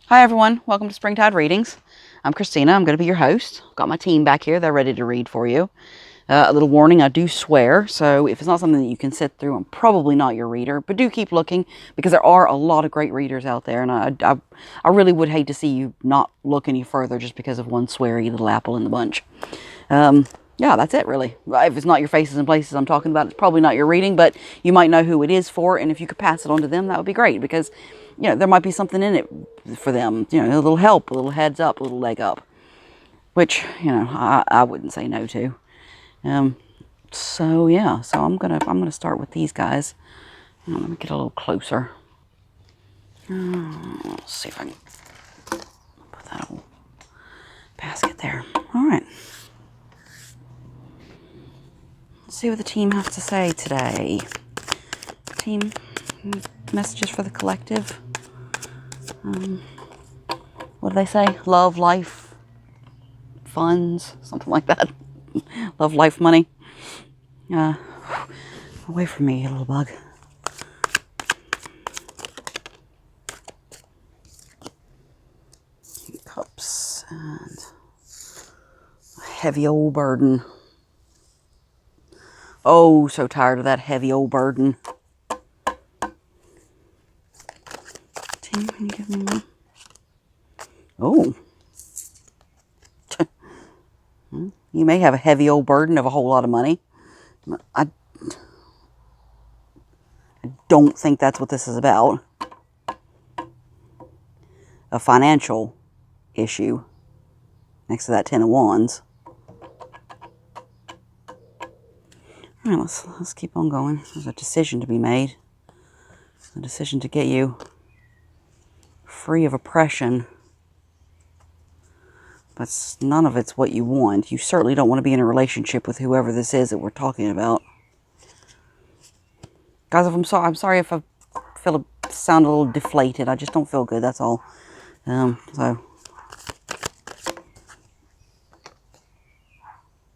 Hi everyone, welcome to Springtide Readings. I'm Christina, I'm going to be your host. Got my team back here, they're ready to read for you. A little warning, I do swear, so if it's not something that you can sit through, I'm probably not your reader, but do keep looking, because there are a lot of great readers out there, and I really would hate to see you not look any further just because of one sweary little apple in the bunch. Yeah, that's it really. If it's not your faces and places I'm talking about, it's probably not your reading, but you might know who it is for, and if you could pass it on to them, that would be great, because, there might be something in it for them, a little help, a little heads up, a little leg up, which, I wouldn't say no to. So yeah, so I'm gonna start with these guys. Let me get a little closer. Let's see if I can put that old basket there. All right. Let's see what the team has to say today. Team messages for the collective. What do they say? Love, life, funds, something like that. Love, life, money. Away from me, you little bug. Cups and a heavy old burden. Oh, so tired of that heavy old burden. Team, can you give me one? Oh. You may have a heavy old burden of a whole lot of money. I don't think that's what this is about. A financial issue next to that Ten of Wands. All right, let's keep on going. There's a decision to be made. A decision to get you free of oppression. But none of it's what you want. You certainly don't want to be in a relationship with whoever this is that we're talking about. Guys, I'm sorry if I sound a little deflated. I just don't feel good, that's all. So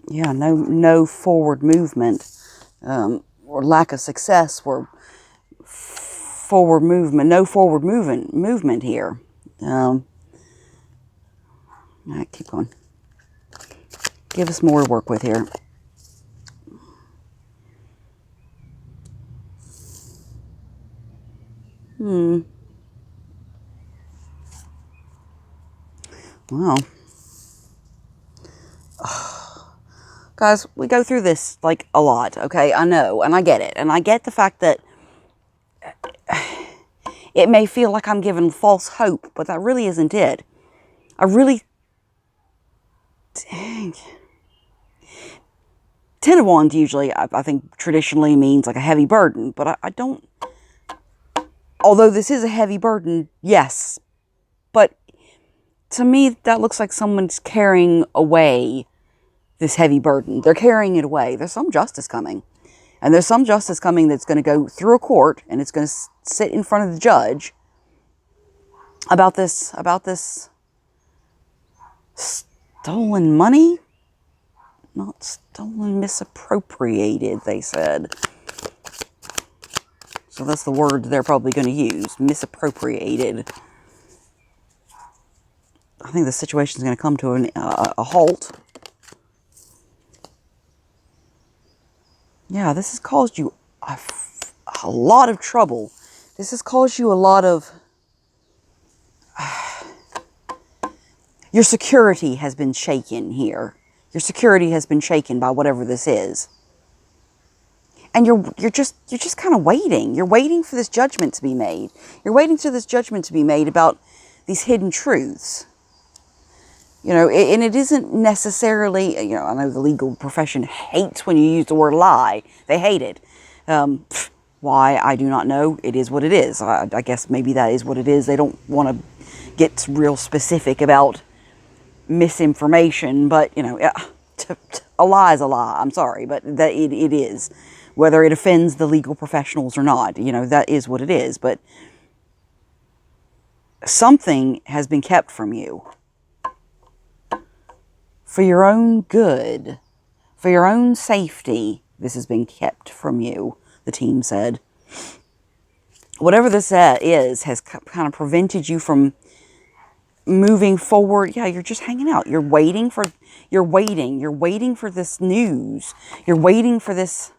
yeah, no forward movement, or lack of success, or forward movement, no forward movement here. All right, keep going. Give us more to work with here. Wow. Guys, we go through this, like, a lot, okay? I know, and I get it. And I get the fact that it may feel like I'm giving false hope, but that really isn't it. Dang. Ten of Wands usually, I think, traditionally means like a heavy burden, but I don't... Although this is a heavy burden, yes, but to me, that looks like someone's carrying away this heavy burden. They're carrying it away. There's some justice coming. And there's some justice coming that's going to go through a court, and it's going to sit in front of the judge about this stolen money? Not stolen, misappropriated, they said. So that's the word they're probably going to use, misappropriated. I think the situation is going to come to a halt. Yeah, this has caused you a lot of trouble. This has caused you a lot of... Your security has been shaken here. Your security has been shaken by whatever this is. And you're just kind of waiting. You're waiting for this judgment to be made. You're waiting for this judgment to be made about these hidden truths. And it isn't necessarily, I know the legal profession hates when you use the word lie. They hate it. Why, I do not know. It is what it is. I guess maybe that is what it is. They don't want to get real specific about misinformation, but, a lie is a lie. I'm sorry, but that it is. Whether it offends the legal professionals or not, that is what it is. But something has been kept from you. For your own good, for your own safety, this has been kept from you, the team said. Whatever this is has kind of prevented you from moving forward. Yeah, you're just hanging out. You're waiting for this news. You're waiting for this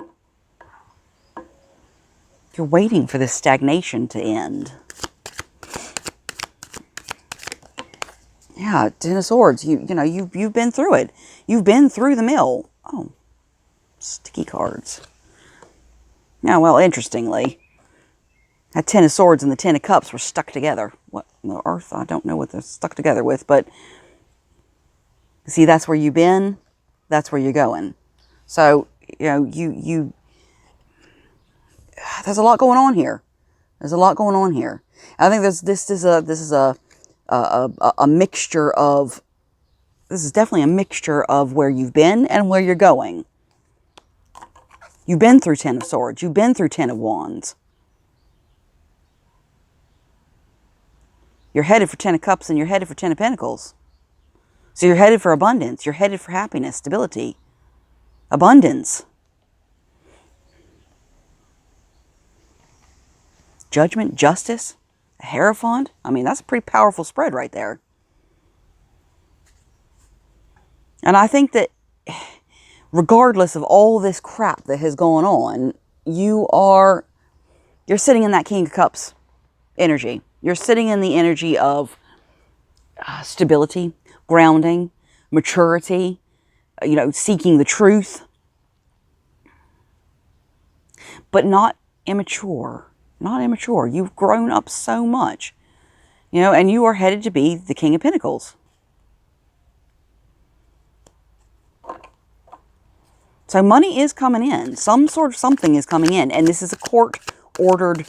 stagnation to end. Yeah, Ten of Swords. You've been through it. You've been through the mill. Oh, sticky cards. Now, well, interestingly, that Ten of Swords and the Ten of Cups were stuck together. What the earth? I don't know what they're stuck together with, but see, that's where you've been. That's where you're going. So, you there's a lot going on here. There's a lot going on here. I think this is a mixture of. This is definitely a mixture of where you've been and where you're going. You've been through Ten of Swords. You've been through Ten of Wands. You're headed for Ten of Cups and you're headed for Ten of Pentacles. So you're headed for abundance. You're headed for happiness, stability, abundance. Judgment, justice, a Hierophant. I mean, that's a pretty powerful spread right there. And I think that regardless of all this crap that has gone on, you're sitting in that King of Cups energy. You're sitting in the energy of stability, grounding, maturity, seeking the truth. But not immature. Not immature. You've grown up so much. And you are headed to be the King of Pentacles. So money is coming in. Some sort of something is coming in. And this is a court-ordered,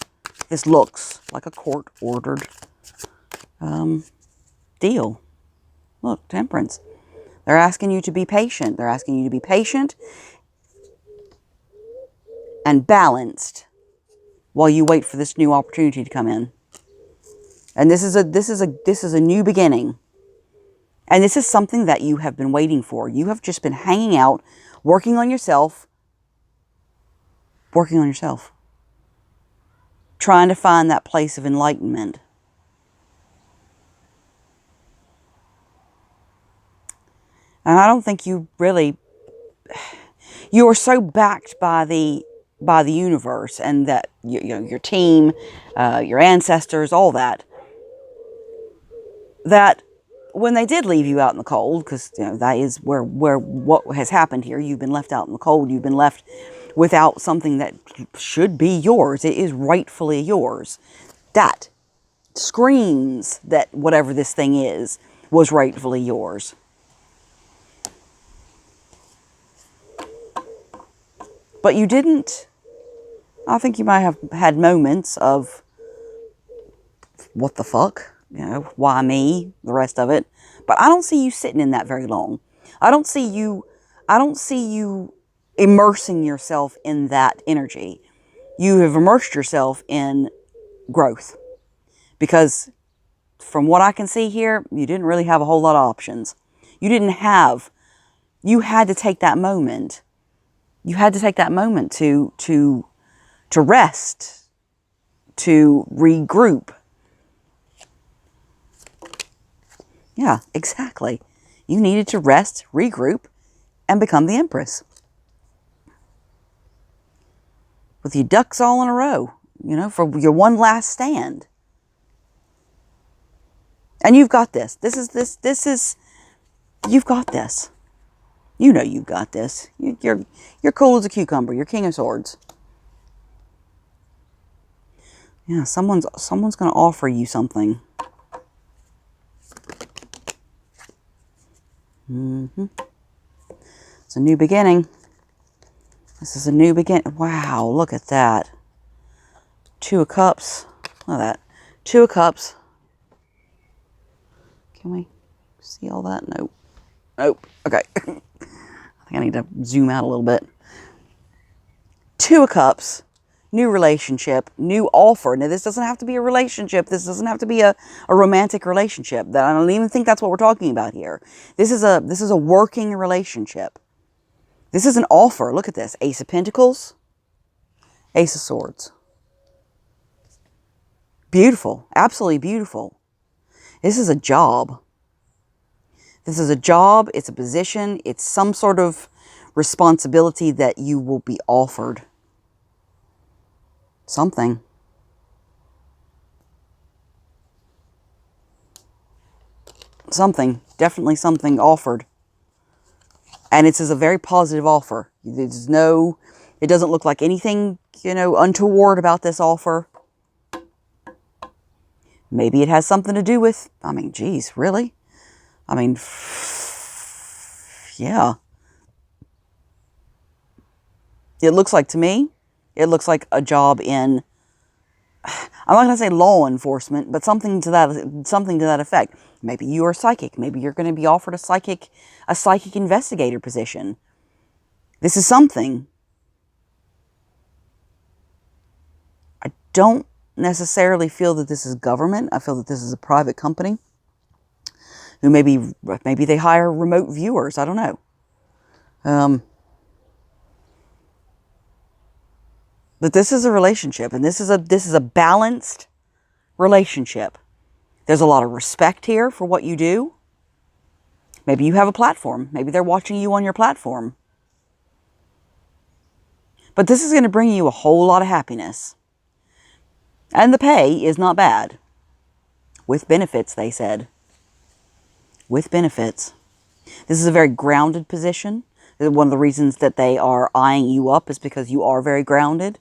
this looks like a court-ordered deal. Look, Temperance. They're asking you to be patient. They're asking you to be patient and balanced while you wait for this new opportunity to come in. And this is a new beginning. And this is something that you have been waiting for. You have just been hanging out, working on yourself, trying to find that place of enlightenment. And I don't think you are so backed by the universe and that your team, your ancestors, all that when they did leave you out in the cold, because that is where what has happened here. You've been left out in the cold. You've been left without something that should be yours. It is rightfully yours. That screams that whatever this thing is was rightfully yours. But you didn't. I think you might have had moments of, what the fuck? Why me? The rest of it. But I don't see you sitting in that very long. I don't see you immersing yourself in that energy. You have immersed yourself in growth. Because from what I can see here, you didn't really have a whole lot of options. You had to take that moment. You had to take that moment to rest, to regroup. Yeah, exactly. You needed to rest, regroup, and become the Empress. With your ducks all in a row, for your one last stand. And you've got this. You've got this. You've got this. You're cool as a cucumber. You're King of Swords. Yeah, someone's going to offer you something. It's a new beginning. This is a new beginning. Wow, look at that. Two of Cups. Look at that. Two of Cups. Can we see all that? Nope. Nope. Okay. I think I need to zoom out a little bit. Two of Cups. New relationship. New offer. Now, this doesn't have to be a relationship. This doesn't have to be a romantic relationship. I don't even think that's what we're talking about here. This is a working relationship. This is an offer. Look at this. Ace of Pentacles. Ace of Swords. Beautiful. Absolutely beautiful. This is a job. This is a job. It's a position. It's some sort of responsibility that you will be offered. Something. Something. Definitely something offered. And it's a very positive offer. There's no, it doesn't look like anything, you know, untoward about this offer. Maybe it has something to do with, I mean, geez, really? I mean, yeah. It looks like, to me, it looks like a job in, I'm not going to say law enforcement, but something to that effect. Maybe you are psychic. Maybe you're going to be offered a psychic investigator position. This is something. I don't necessarily feel that this is government. I feel that this is a private company who maybe they hire remote viewers. I don't know. But this is a relationship, and this is a balanced relationship. There's a lot of respect here for what you do. Maybe you have a platform. Maybe they're watching you on your platform. But this is going to bring you a whole lot of happiness. And the pay is not bad. With benefits, they said. With benefits. This is a very grounded position. One of the reasons that they are eyeing you up is because you are very grounded.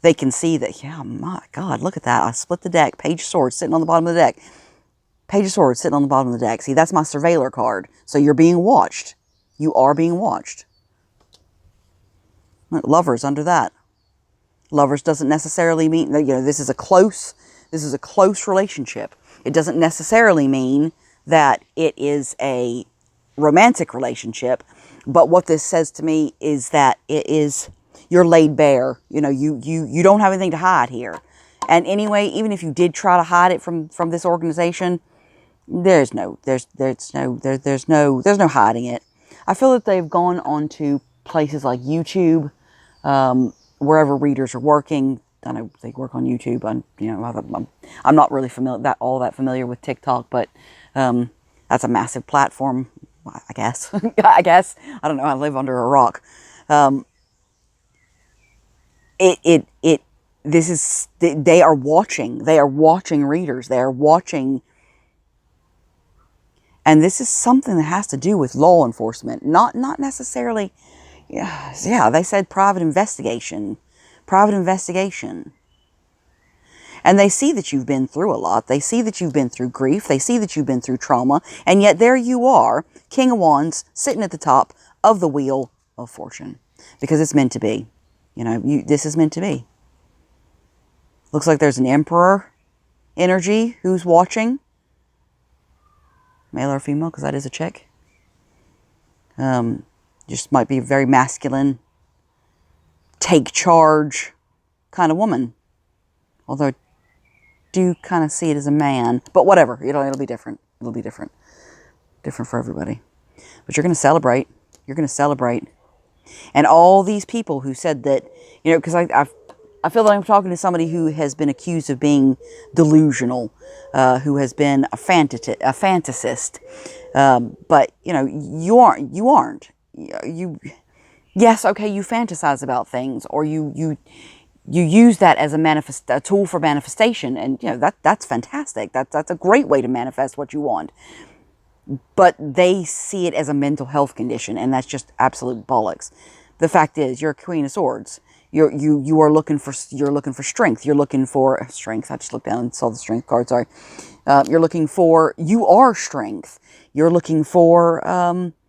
They can see that, yeah, my God, look at that. I split the deck. Page of Swords sitting on the bottom of the deck. Page of Swords sitting on the bottom of the deck. See, that's my surveillor card. So you're being watched. You are being watched. Lovers under that. Lovers doesn't necessarily mean that, you know, this is a close relationship. It doesn't necessarily mean that it is a romantic relationship. But what this says to me is that it is, you're laid bare. You know, you don't have anything to hide here. And anyway, even if you did try to hide it from this organization, there's no hiding it. I feel that they've gone on to places like YouTube, wherever readers are working. I know they work on YouTube. I'm not really all that familiar with TikTok, but that's a massive platform, I guess. I don't know. I live under a rock. They are watching. They are watching readers. They are watching. And this is something that has to do with law enforcement. Not necessarily, yeah, they said private investigation. Private investigation. And they see that you've been through a lot. They see that you've been through grief. They see that you've been through trauma. And yet there you are, King of Wands, sitting at the top of the Wheel of Fortune. Because it's meant to be. You know, this is meant to be. Looks like there's an Emperor energy who's watching. Male or female, because that is a chick. Just might be a very masculine, take charge kind of woman. Although I do kind of see it as a man. But whatever, it'll be different. It'll be different. Different for everybody. But you're going to celebrate. You're going to celebrate. And all these people who said that, you know, because I feel like I'm talking to somebody who has been accused of being delusional, who has been a fantasist. But, you know, you aren't. Yes, okay, you fantasize about things, or you use that as a tool for manifestation, and, you know, that's fantastic. That's a great way to manifest what you want. But they see it as a mental health condition, and that's just absolute bollocks. The fact is, you're a Queen of Swords. You are looking for strength. You're looking for strength. I just looked down and saw the strength card. Sorry. You are strength. You're looking for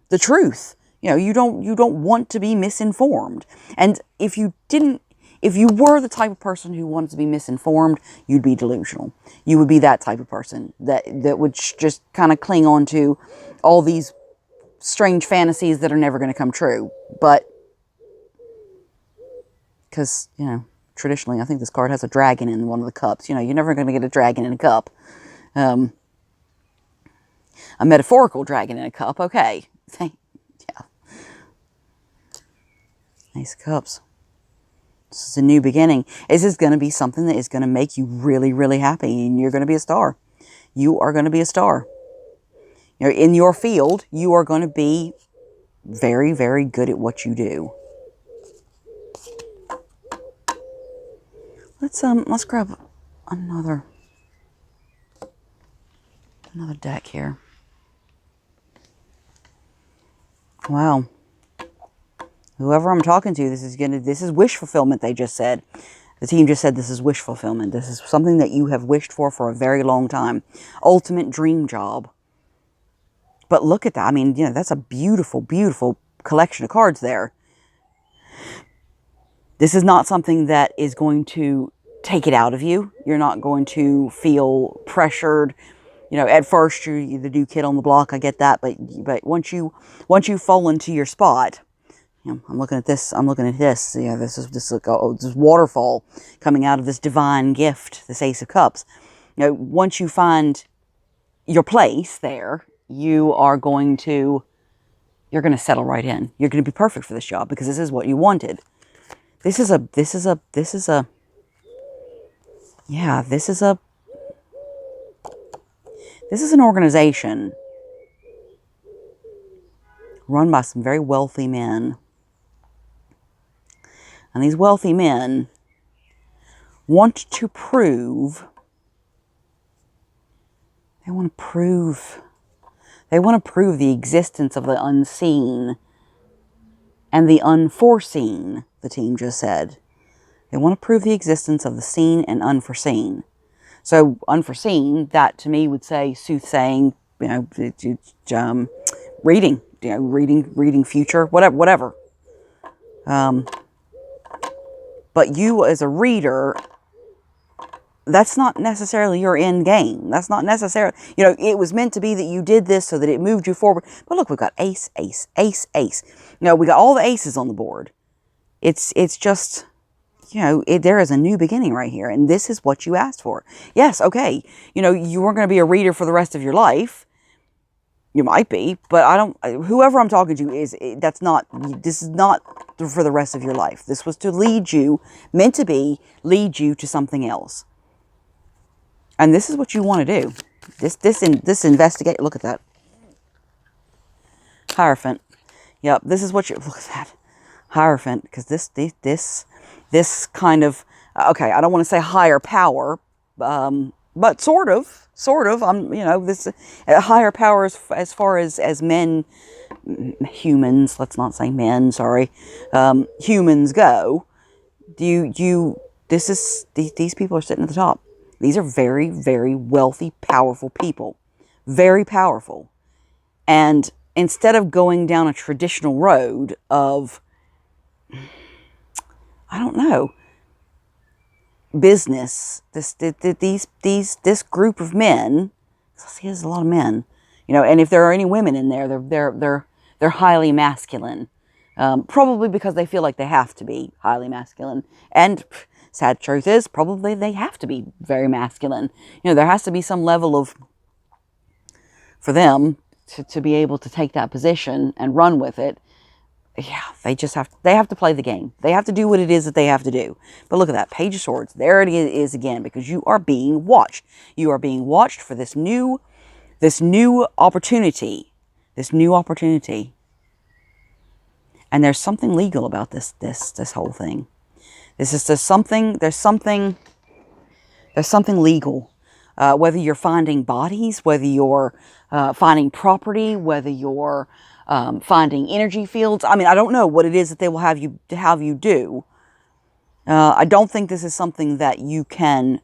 the truth. You know, you don't want to be misinformed. And if you were the type of person who wanted to be misinformed, you'd be delusional. You would be that type of person that would just kind of cling on to all these strange fantasies that are never going to come true. But because, you know, traditionally, I think this card has a dragon in one of the cups. You know, you're never going to get a dragon in a cup. A metaphorical dragon in a cup, okay. Yeah. Nice cups. This is a new beginning. This is going to be something that is going to make you really, really happy, and you're going to be a star. You are going to be a star. You know, in your field, you are going to be very, very good at what you do. Let's grab another deck here. Wow. Whoever I'm talking to, this is wish fulfillment, they just said. The team just said this is wish fulfillment. This is something that you have wished for a very long time. Ultimate dream job. But look at that. I mean, you know, that's a beautiful, beautiful collection of cards there. This is not something that is going to take it out of you. You're not going to feel pressured. You know, at first you're the new kid on the block. I get that, but once you fall into your spot, you know, I'm looking at this. I'm looking at this. You know, this is this waterfall coming out of this divine gift, this Ace of Cups. You know, once you find your place there, you're going to settle right in. You're going to be perfect for this job because this is what you wanted. This is an organization run by some very wealthy men. And these wealthy men want to prove, they want to prove the existence of the unseen and the unforeseen, the team just said. They want to prove the existence of the seen and unforeseen. So unforeseen, that to me would say soothsaying, you know, reading, you know, reading future, whatever. But you as a reader, that's not necessarily your end game. That's not necessarily, you know, it was meant to be that you did this so that it moved you forward. But look, we've got ace, ace, ace, ace. You know, we got all the aces on the board. It's just, you know, there is a new beginning right here. And this is what you asked for. Yes, okay. You know, you weren't going to be a reader for the rest of your life. You might be, but whoever I'm talking to this is not for the rest of your life. This was to lead you to something else. And this is what you want to do. This investigate, look at that. Hierophant. Yep, this is what look at that. Hierophant, because this kind of, okay, I don't want to say higher power, but sort of, you know, this higher power as far as men, humans, let's not say men, sorry, humans go. These people are sitting at the top. These are very, very wealthy, powerful people, very powerful. And instead of going down a traditional road of, I don't know, business, this group of men, see, there's a lot of men, you know, and if there are any women in there, they're highly masculine, probably because they feel like they have to be highly masculine. And sad truth is, probably they have to be very masculine. You know, there has to be some level of, for them to be able to take that position and run with it. Yeah, they have to play the game. They have to do what it is that they have to do. But look at that, Page of Swords. There it is again, because you are being watched. You are being watched for this new opportunity. This new opportunity. And there's something legal about this whole thing. There's something legal. Whether you're finding bodies, whether you're finding property, whether you're finding energy fields. I mean, I don't know what it is that they will have you do. I don't think this is something that you can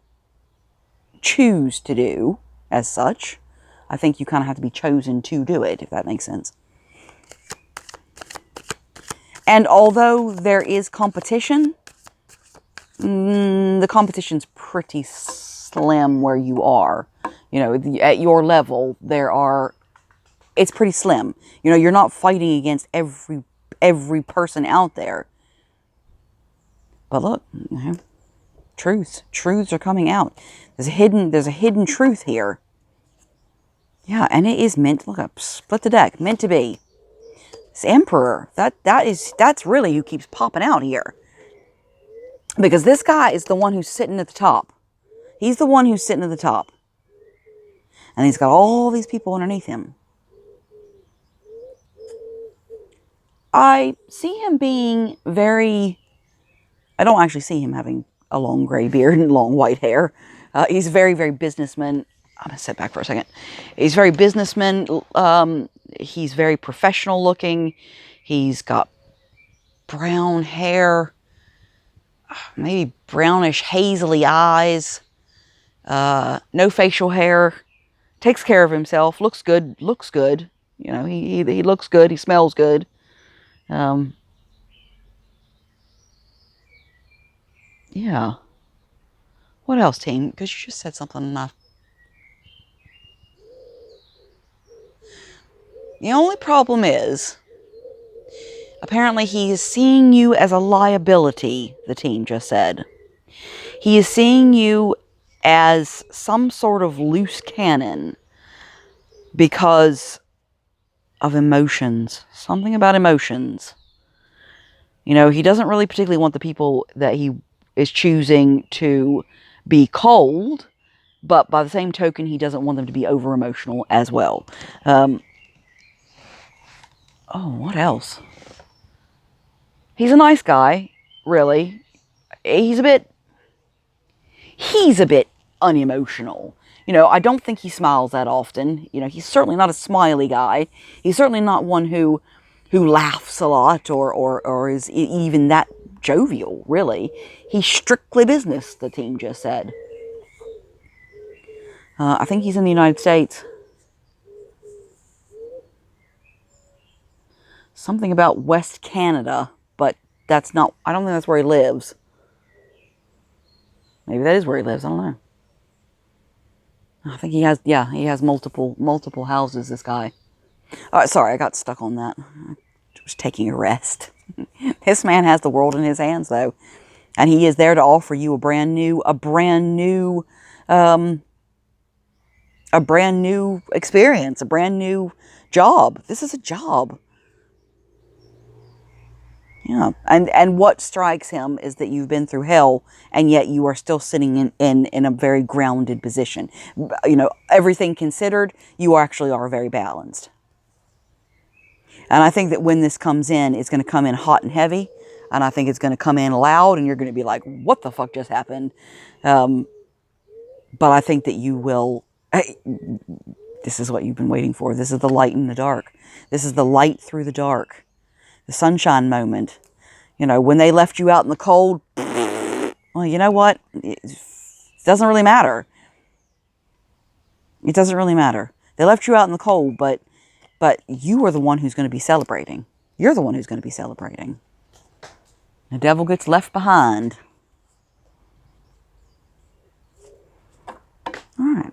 choose to do as such. I think you kind of have to be chosen to do it, if that makes sense. And although there is competition, the competition's pretty slim where you are. You know, at your level, it's pretty slim. You know, you're not fighting against every person out there. But look, you know, truths are coming out. There's a hidden truth here. Yeah, and it is meant, look up, split the deck, meant to be. This Emperor, that's really who keeps popping out here. Because this guy is the one who's sitting at the top. He's the one who's sitting at the top. And he's got all these people underneath him. I see him being very... I don't actually see him having a long gray beard and long white hair. He's very, very businessman. I'm going to sit back for a second. He's very businessman. He's very professional looking. He's got brown hair, maybe brownish hazily eyes, no facial hair, takes care of himself, looks good, you know, he looks good, he smells good. Yeah. What else, team? Because you just said something enough. The only problem is, apparently he is seeing you as a liability, the team just said. He is seeing you as some sort of loose cannon because of emotions. Something about emotions. You know, he doesn't really particularly want the people that he is choosing to be cold, but by the same token, he doesn't want them to be over-emotional as well. Oh, what else? He's a nice guy, really. He's a bit unemotional. You know, I don't think he smiles that often. You know, he's certainly not a smiley guy. He's certainly not one who laughs a lot or is even that jovial, really. He's strictly business, the team just said. I think he's in the United States. Something about West Canada, but that's not... I don't think that's where he lives. Maybe that is where he lives. I don't know. I think he has... Yeah, he has multiple houses, this guy. All right, sorry, I got stuck on that. I was taking a rest. This man has the world in his hands, though. And he is there to offer you a brand new experience, a brand new job. This is a job. Yeah. And what strikes him is that you've been through hell, and yet you are still sitting in a very grounded position. You know, everything considered, you actually are very balanced. And I think that when this comes in, it's going to come in hot and heavy. And I think it's going to come in loud, and you're going to be like, what the fuck just happened? But I think that you will... Hey, this is what you've been waiting for. This is the light in the dark. This is the light through the dark. The sunshine moment. You know, when they left you out in the cold, well, you know what? It doesn't really matter. It doesn't really matter. They left you out in the cold, but you are the one who's going to be celebrating. You're the one who's going to be celebrating. The devil gets left behind. All right.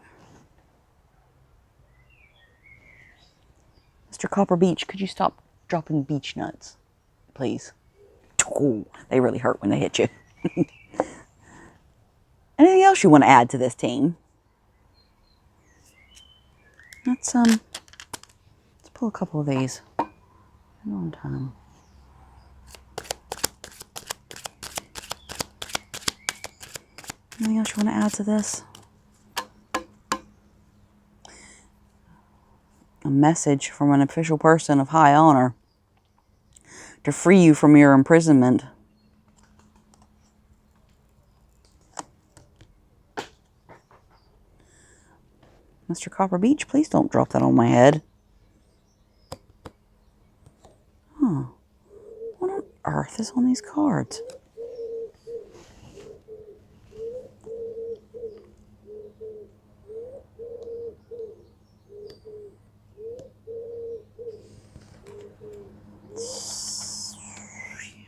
Mr. Copper Beach, could you stop dropping beach nuts, please? Oh, they really hurt when they hit you. Anything else you want to add to this team? Let's pull a couple of these. One time. Anything else you want to add to this? A message from an official person of high honor to free you from your imprisonment. Mr. Copper Beach, please don't drop that on my head. Huh. What on earth is on these cards?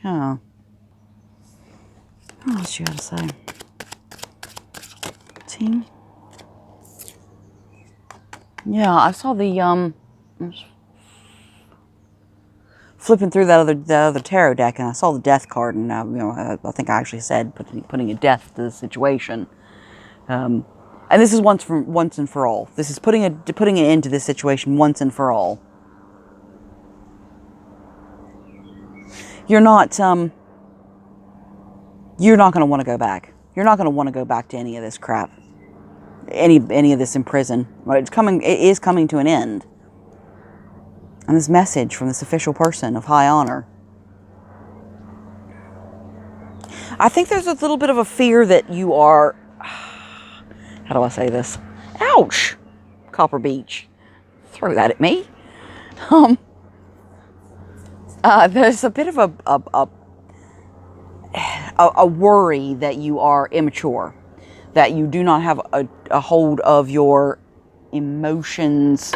Yeah. What else you gotta say? Team? Yeah, I saw the flipping through that other tarot deck, and I saw the death card, and I think I actually said putting a death to the situation. And this is once and for all. This is putting an end to this situation once and for all. You're not going to want to go back. You're not going to want to go back to any of this crap. any of this in prison. It is coming to an end. And this message from this official person of high honor. I think there's a little bit of a fear that you are, how do I say this? Ouch! Copper Beach. Throw that at me. There's a bit of a worry that you are immature, that you do not have a hold of your emotions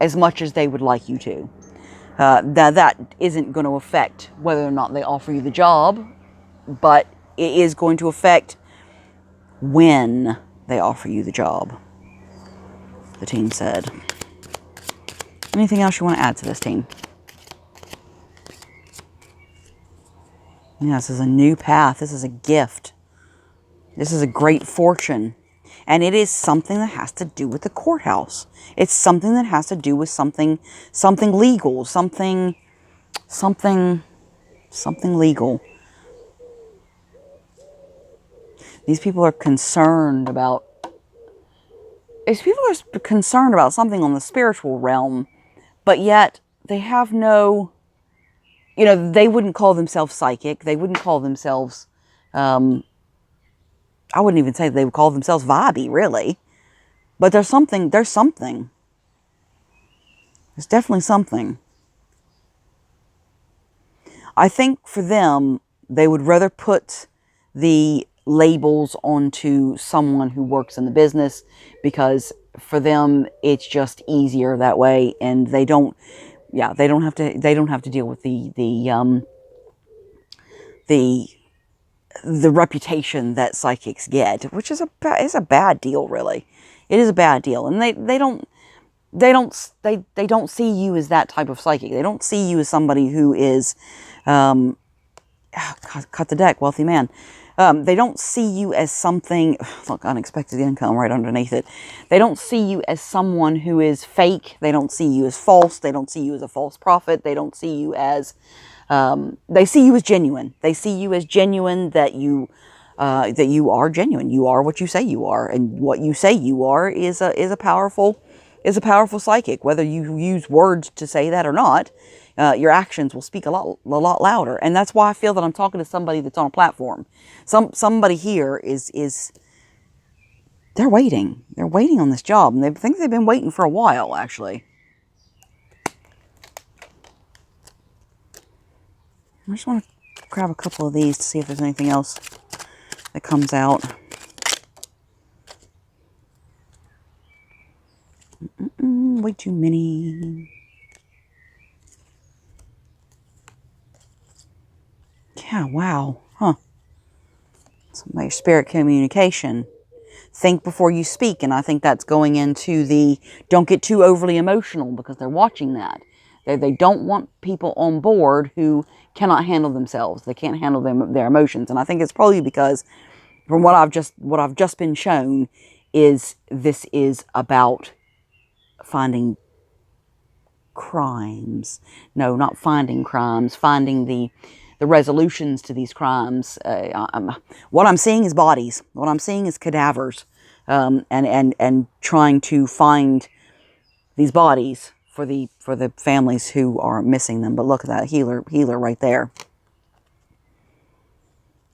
as much as they would like you to. That isn't going to affect whether or not they offer you the job, but it is going to affect when they offer you the job, the team said. Anything else you want to add to this, team? Yeah, this is a new path. This is a gift. This is a great fortune. And it is something that has to do with the courthouse. It's something that has to do with something legal, something legal. These people are concerned about something on the spiritual realm, but yet they have no, they wouldn't call themselves psychic. They wouldn't call themselves, I wouldn't even say they would call themselves vibey, really. But there's something. There's definitely something. I think for them, they would rather put the labels onto someone who works in the business, because for them it's just easier that way, and they don't have to deal with the reputation that psychics get, which is a bad deal, really. It is a bad deal, and they don't see you as that type of psychic. They don't see you as somebody who is cut the deck, wealthy man. They don't see you as something, look, unexpected income right underneath it. They don't see you as someone who is fake. They don't see you as false. They don't see you as a false prophet. They don't see you as, they see you as genuine. They see you as genuine, that you are genuine. You are what you say you are. And what you say you are is a powerful psychic. Whether you use words to say that or not, your actions will speak a lot louder. And that's why I feel that I'm talking to somebody that's on a platform. Somebody here is they're waiting. They're waiting on this job, and they think they've been waiting for a while, actually. I just want to grab a couple of these to see if there's anything else that comes out. Way too many. Yeah, wow. Huh. Somebody's spirit communication. Think before you speak. And I think that's going into the don't get too overly emotional, because they're watching that. They don't want people on board who cannot handle themselves. They can't handle their emotions. And I think it's probably because, from what I've just been shown, is this is about finding crimes. No, not finding crimes. Finding the resolutions to these crimes. What I'm seeing is bodies. What I'm seeing is cadavers, and trying to find these bodies for the families who are missing them. But look at that healer right there.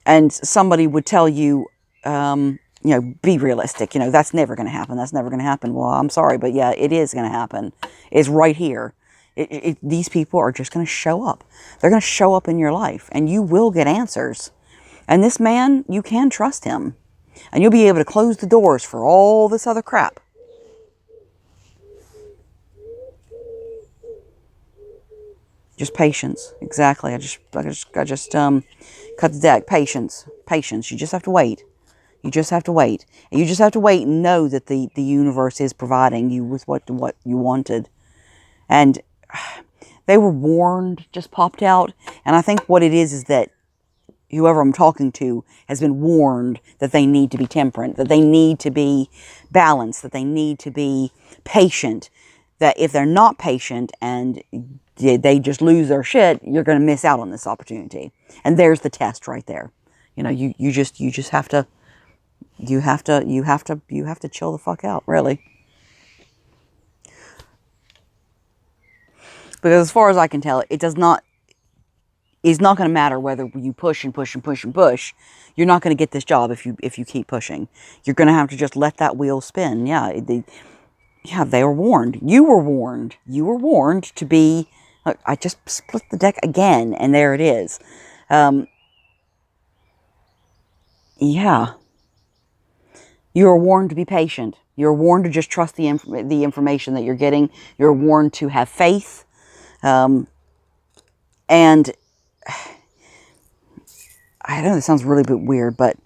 And somebody would tell you, be realistic. That's never going to happen. That's never going to happen. Well, I'm sorry, but yeah, it is going to happen. It's right here. These people are just going to show up. They're going to show up in your life, and you will get answers. And this man, you can trust him. And you'll be able to close the doors for all this other crap. Just patience. Exactly. I just cut the deck. Patience. You just have to wait. You just have to wait. And you just have to wait and know that the universe is providing you with what you wanted. And they were warned, just popped out. And I think what it is that whoever I'm talking to has been warned that they need to be temperate, that they need to be balanced, that they need to be patient. That if they're not patient and they just lose their shit, you're going to miss out on this opportunity. And there's the test right there. You just have to You have to chill the fuck out, really. Because as far as I can tell, it's not going to matter whether you push and push and push and push. You're not going to get this job if you keep pushing. You're going to have to just let that wheel spin. Yeah, they were warned. You were warned. You were warned to be. Look, I just split the deck again, and there it is. Yeah. You are warned to be patient. You're warned to just trust the information that you're getting. You're warned to have faith. And I know this sounds really bit weird, but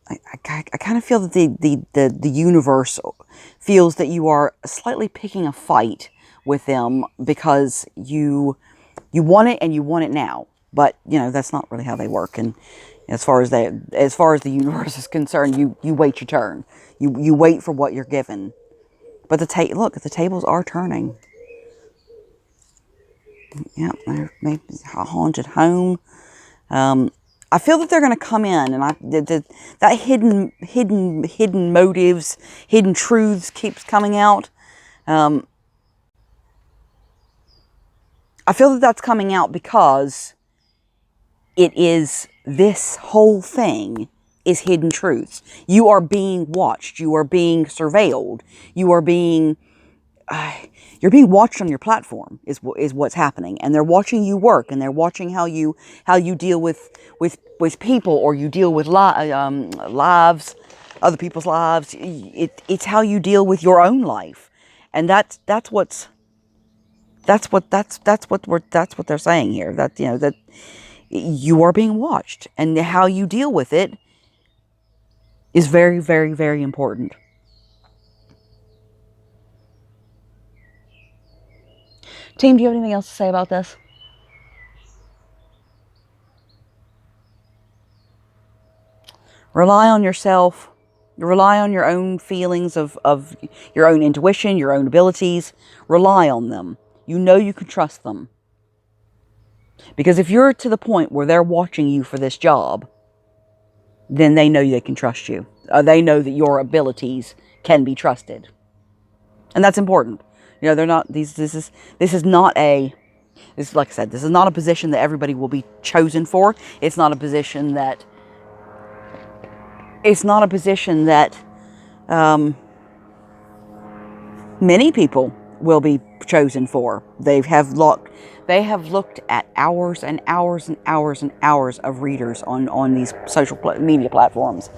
I kind of feel that the universe feels that you are slightly picking a fight with them because you want it and you want it now. But that's not really how they work. And as far as the universe is concerned, you wait your turn. You wait for what you're given. But the tables are turning. Yeah, maybe a haunted home. I feel that they're going to come in, and that hidden motives, hidden truths keeps coming out. I feel that that's coming out because it is, this whole thing is hidden truths. You are being watched. You are being surveilled. You're being watched on your platform is what's happening, and they're watching you work, and they're watching how you deal with people, or you deal with lives, other people's lives. It's how you deal with your own life, and that's what they're saying here. That that you are being watched, and how you deal with it is very, very, very important. Team, do you have anything else to say about this? Rely on yourself. Rely on your own feelings of your own intuition, your own abilities. Rely on them. You know you can trust them. Because if you're to the point where they're watching you for this job, then they know they can trust you. They know that your abilities can be trusted. And that's important. They're not, this is not a, this, like I said, this is not a position that everybody will be chosen for. It's not a position that many people will be chosen for. They have looked at hours and hours and hours and hours of readers on these social media platforms.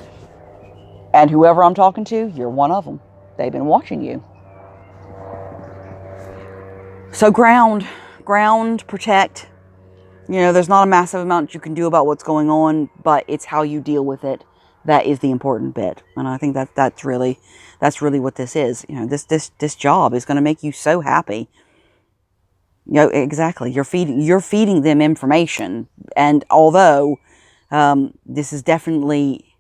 And whoever I'm talking to, you're one of them. They've been watching you. So ground, protect. There's not a massive amount you can do about what's going on, but it's how you deal with it that is the important bit. And I think that's really what this is. This job is going to make you so happy. Exactly. You're feeding them information, and although this is definitely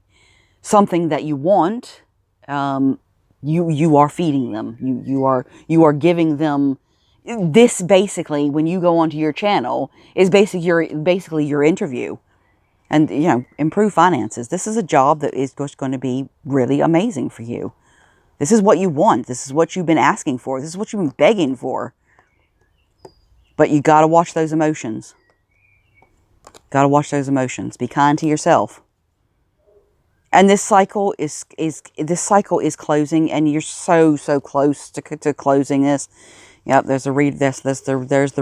something that you want, you are feeding them. You are giving them. This basically, when you go onto your channel, is basically your interview. And, improve finances. This is a job that is just going to be really amazing for you. This is what you want. This is what you've been asking for. This is what you've been begging for. But you got to watch those emotions. Got to watch those emotions. Be kind to yourself. And this cycle is closing, and you're so close to closing this. Yep, there's the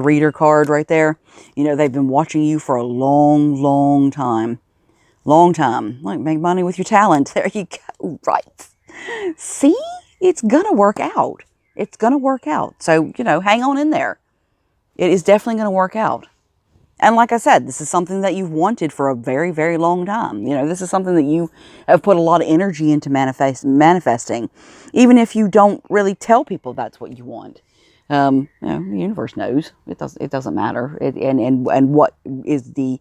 reader card right there. They've been watching you for a long time. Long time. Like, make money with your talent. There you go. Right. See? It's gonna work out. It's gonna work out. So, hang on in there. It is definitely gonna work out. And like I said, this is something that you've wanted for a very, very long time. This is something that you have put a lot of energy into manifesting. Even if you don't really tell people that's what you want. The universe knows. It doesn't matter. And what is the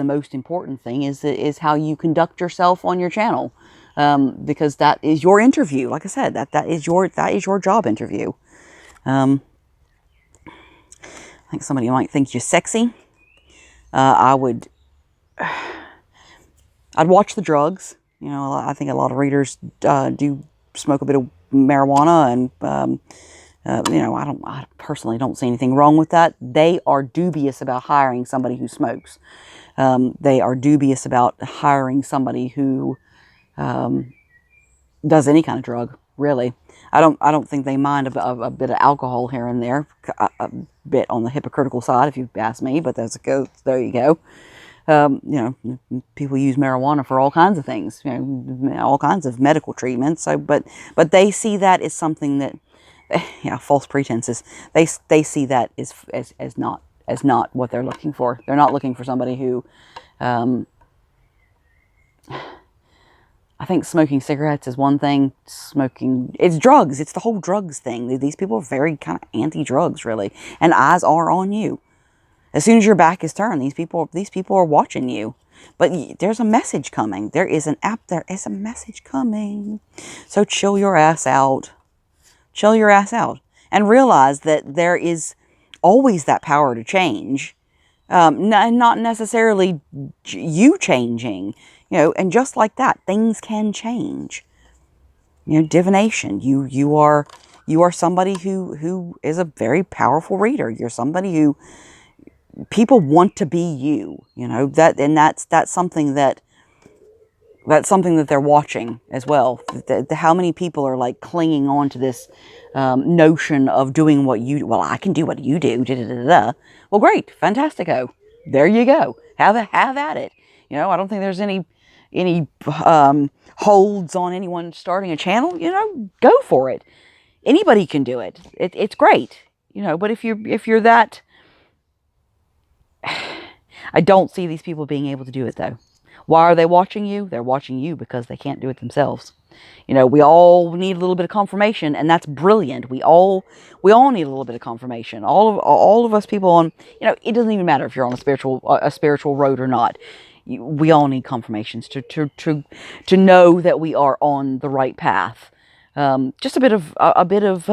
most important thing is how you conduct yourself on your channel, because that is your interview. Like I said, that is your job interview. I think somebody might think you're sexy. I'd watch the drugs. You know, I think a lot of readers do smoke a bit of marijuana, and you know, I personally don't see anything wrong with that. They are dubious about hiring somebody who smokes. They are dubious about hiring somebody who does any kind of drug, really. I don't think they mind a bit of alcohol here and there, a bit on the hypocritical side, if you ask me. But there you go. You know, people use marijuana for all kinds of things, you know, all kinds of medical treatments. So, but they see that as something that, yeah, false pretenses. They see that as not what they're looking for. They're not looking for somebody who, I think smoking cigarettes is one thing. It's drugs. It's the whole drugs thing. These people are very kind of anti-drugs, really, and eyes are on you. As soon as your back is turned, these people are watching you. But there's a message coming. There is a message coming. So chill your ass out. Chill your ass out. And realize that there is always that power to change. Not necessarily you changing. You know, and just like that, things can change. You know, divination. You are somebody who is a very powerful reader. You're somebody who people want to be you, you know, that's something that they're watching as well. How many people are like clinging on to this notion of doing what you do. Well, I can do what you do. Da, da, da, da. Well, great, fantastico. There you go. Have at it. You know, I don't think there's any holds on anyone starting a channel. You know, go for it. Anybody can do it. It's great. You know, but if you're that, I don't see these people being able to do it, though. Why are they watching you? They're watching you because they can't do it themselves. You know, we all need a little bit of confirmation, and that's brilliant. We all need a little bit of confirmation. All of us people on, you know, it doesn't even matter if you're on a spiritual road or not. We all need confirmations to know that we are on the right path. Just a bit of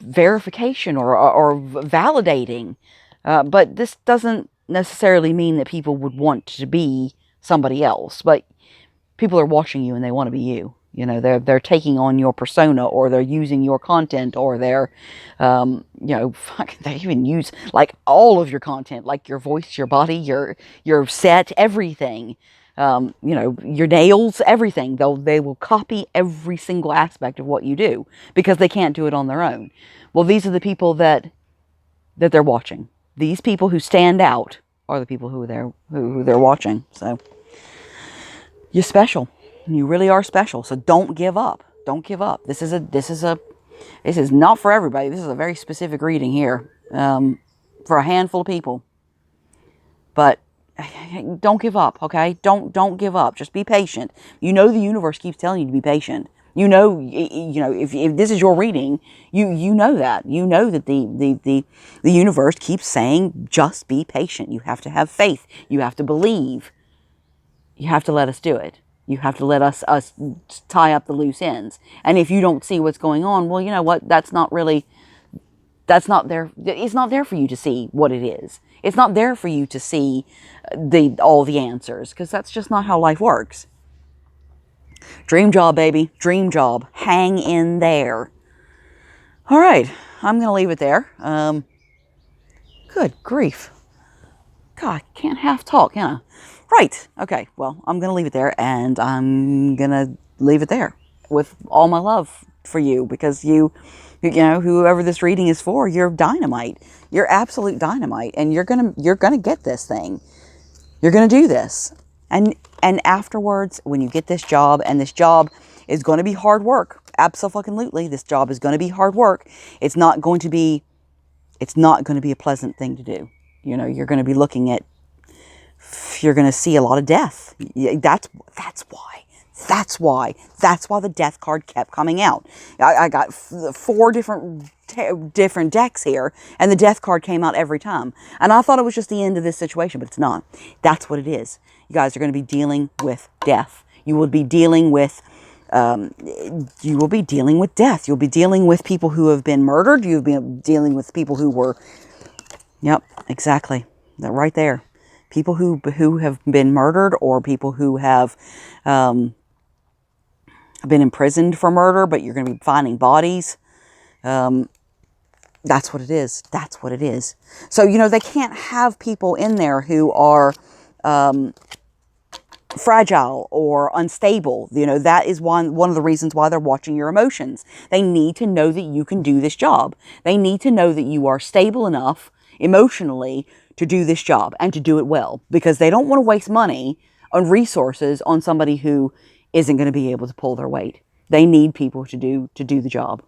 verification or validating. But this doesn't necessarily mean that people would want to be somebody else. But people are watching you and they want to be you. You know, they're taking on your persona, or they're using your content, or they're, you know, they even use like all of your content, like your voice, your body, your set, everything. You know, your nails, everything. They will copy every single aspect of what you do because they can't do it on their own. Well, these are the people that they're watching. These people who stand out are the people who they're watching. So you're special. You really are special. So don't give up. Don't give up. This is not for everybody. This is a very specific reading here, for a handful of people. But don't give up. Okay? Don't give up. Just be patient. You know the universe keeps telling you to be patient. You know, if this is your reading, you know that. You know that the universe keeps saying, just be patient. You have to have faith. You have to believe. You have to let us do it. You have to let us tie up the loose ends. And if you don't see what's going on, well, you know what? That's not there. It's not there for you to see what it is. It's not there for you to see all the answers, because that's just not how life works. Dream job, baby. Dream job. Hang in there. All right. I'm going to leave it there. Good grief. God, I can't half talk, can I? Right. Okay. Well, I'm going to leave it there, and I'm going to leave it there with all my love for you, because you know, whoever this reading is for, you're dynamite. You're absolute dynamite, and you're going to get this thing. You're going to do this. And afterwards, when you get this job, and this job is going to be hard work. Absolutely. This job is going to be hard work. It's not going to be a pleasant thing to do. You know, you're going to be looking at, you're going to see a lot of death. That's why the death card kept coming out. I got 4 different decks here, and the death card came out every time. And I thought it was just the end of this situation, but it's not. That's what it is. You guys are going to be dealing with death. You will be dealing with death. You'll be dealing with people who have been murdered. You'll be dealing with people who were, yep, exactly. That right there. people who have been murdered, or people who have been imprisoned for murder, but you're going to be finding bodies. That's what it is. That's what it is. So, you know, they can't have people in there who are fragile or unstable. You know, that is one of the reasons why they're watching your emotions. They need to know that you can do this job. They need to know that you are stable enough emotionally to do this job and to do it well, because they don't want to waste money on resources on somebody who isn't going to be able to pull their weight. They need people to do the job.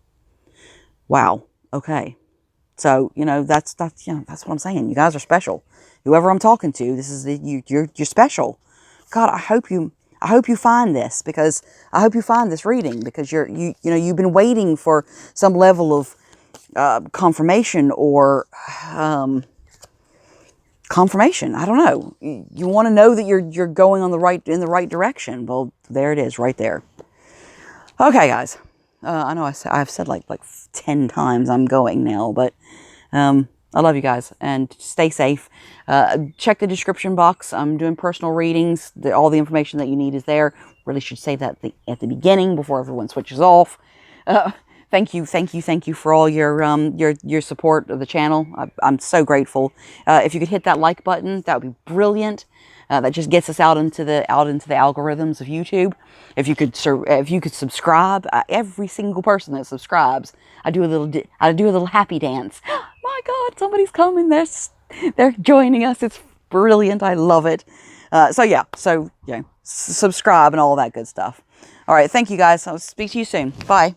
Wow. Okay. So, you know, that's what I'm saying. You guys are special. Whoever I'm talking to, this is you're special. God, I hope you find this, because I hope you find this reading, because you know, you've been waiting for some level of confirmation or confirmation. I don't know. You want to know that you're going in the right direction. Well, there it is, right there. Okay, guys. I know I've said like 10 times I'm going now, but I love you guys, and stay safe. Check the description box. I'm doing personal readings. All the information that you need is there. Really should say that at the beginning before everyone switches off. Thank you for all your support of the channel. I'm so grateful. If you could hit that like button, that would be brilliant. That just gets us out into the algorithms of YouTube. If you could subscribe, every single person that subscribes, I do a little happy dance. My God, somebody's coming! They're joining us. It's brilliant. I love it. So yeah, subscribe and all that good stuff. All right, thank you guys. I'll speak to you soon. Bye.